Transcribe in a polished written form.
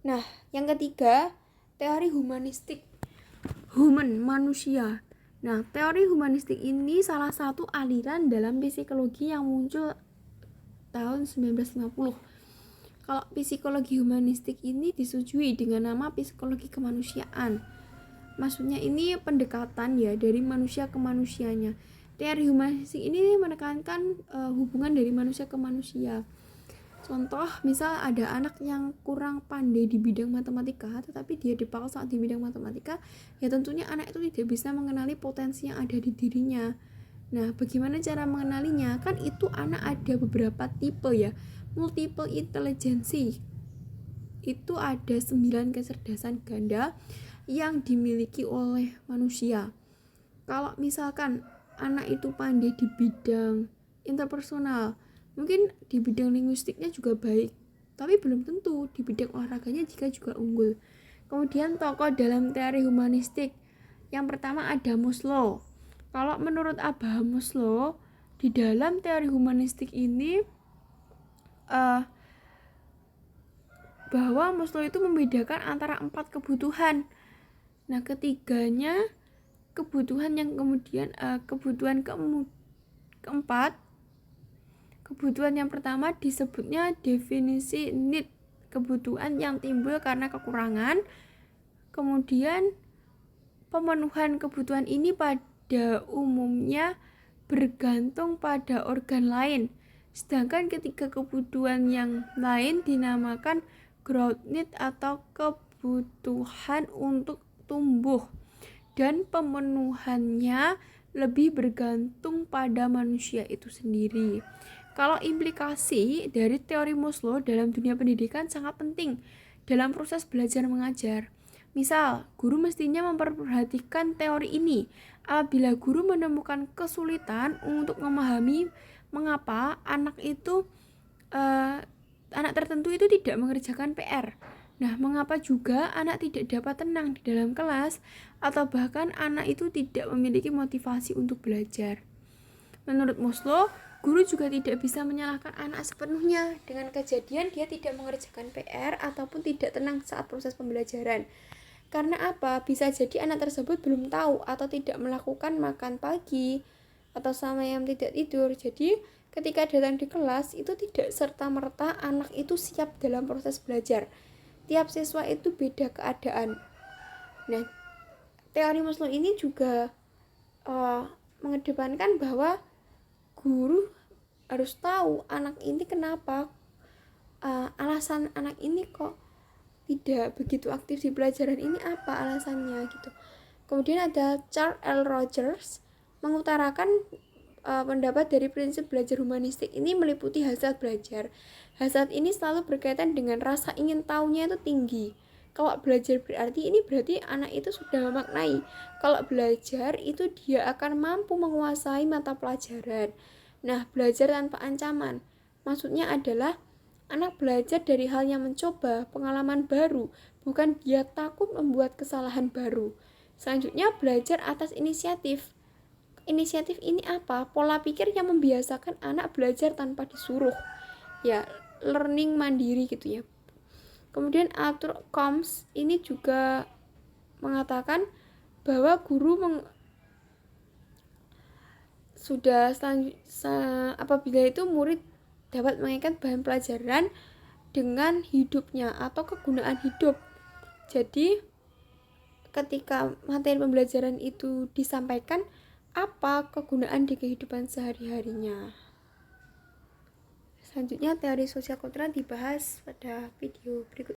Nah, yang ketiga, teori humanistik. Manusia. Nah, teori humanistik ini salah satu aliran dalam psikologi yang muncul tahun 1950. Kalau psikologi humanistik ini disetujui dengan nama psikologi kemanusiaan. Maksudnya ini pendekatan ya dari manusia ke manusianya. Teori humanistik ini menekankan hubungan dari manusia ke manusia. Contoh, misal ada anak yang kurang pandai di bidang matematika, tetapi dia dipaksa di bidang matematika, ya tentunya anak itu tidak bisa mengenali potensi yang ada di dirinya. Nah, bagaimana cara mengenalinya? Kan itu anak ada beberapa tipe ya. Multiple intelligency. Itu ada 9 kecerdasan ganda yang dimiliki oleh manusia. Kalau misalkan anak itu pandai di bidang interpersonal, mungkin di bidang linguistiknya juga baik, tapi belum tentu di bidang olahraganya juga unggul. Kemudian tokoh dalam teori humanistik yang pertama ada Maslow. Kalau menurut Abraham Maslow, di dalam teori humanistik ini bahwa Maslow itu membedakan antara 4 kebutuhan. Nah, ketiganya kebutuhan yang kemudian keempat, kebutuhan yang pertama disebutnya definisi need, kebutuhan yang timbul karena kekurangan. Kemudian pemenuhan kebutuhan ini pada umumnya bergantung pada organ lain, sedangkan ketiga kebutuhan yang lain dinamakan growth need atau kebutuhan untuk tumbuh, dan pemenuhannya lebih bergantung pada manusia itu sendiri. Kalau implikasi dari teori Maslow dalam dunia pendidikan sangat penting dalam proses belajar mengajar. Misal, guru mestinya memperhatikan teori ini apabila guru menemukan kesulitan untuk memahami mengapa anak tertentu itu tidak mengerjakan PR. Nah, mengapa juga anak tidak dapat tenang di dalam kelas, atau bahkan anak itu tidak memiliki motivasi untuk belajar. Menurut Maslow, guru juga tidak bisa menyalahkan anak sepenuhnya dengan kejadian dia tidak mengerjakan PR ataupun tidak tenang saat proses pembelajaran. Karena apa? Bisa jadi anak tersebut belum tahu atau tidak melakukan makan pagi atau sama yang tidak tidur. Jadi ketika datang di kelas itu tidak serta-merta anak itu siap dalam proses belajar. Tiap siswa itu beda keadaan. Nah, teori Maslow ini juga mengedepankan bahwa guru harus tahu anak ini kenapa, alasan anak ini kok tidak begitu aktif di pelajaran ini, apa alasannya gitu. Kemudian ada Charles L. Rogers mengutarakan pendapat dari prinsip belajar humanistik ini meliputi hasrat belajar. Hasrat ini selalu berkaitan dengan rasa ingin tahunya itu tinggi. Kalau belajar berarti anak itu sudah memaknai kalau belajar itu dia akan mampu menguasai mata pelajaran. Nah, belajar tanpa ancaman maksudnya adalah anak belajar dari hal yang mencoba pengalaman baru, bukan dia takut membuat kesalahan baru. Selanjutnya, belajar atas inisiatif. Inisiatif ini apa? Pola pikir yang membiasakan anak belajar tanpa disuruh. Ya, learning mandiri gitu ya. Kemudian Arthur Combs ini juga mengatakan bahwa guru apabila itu murid dapat mengaitkan bahan pelajaran dengan hidupnya atau kegunaan hidup. Jadi ketika materi pembelajaran itu disampaikan, apa kegunaan di kehidupan sehari-harinya. Selanjutnya teori sosial kultural dibahas pada video berikut.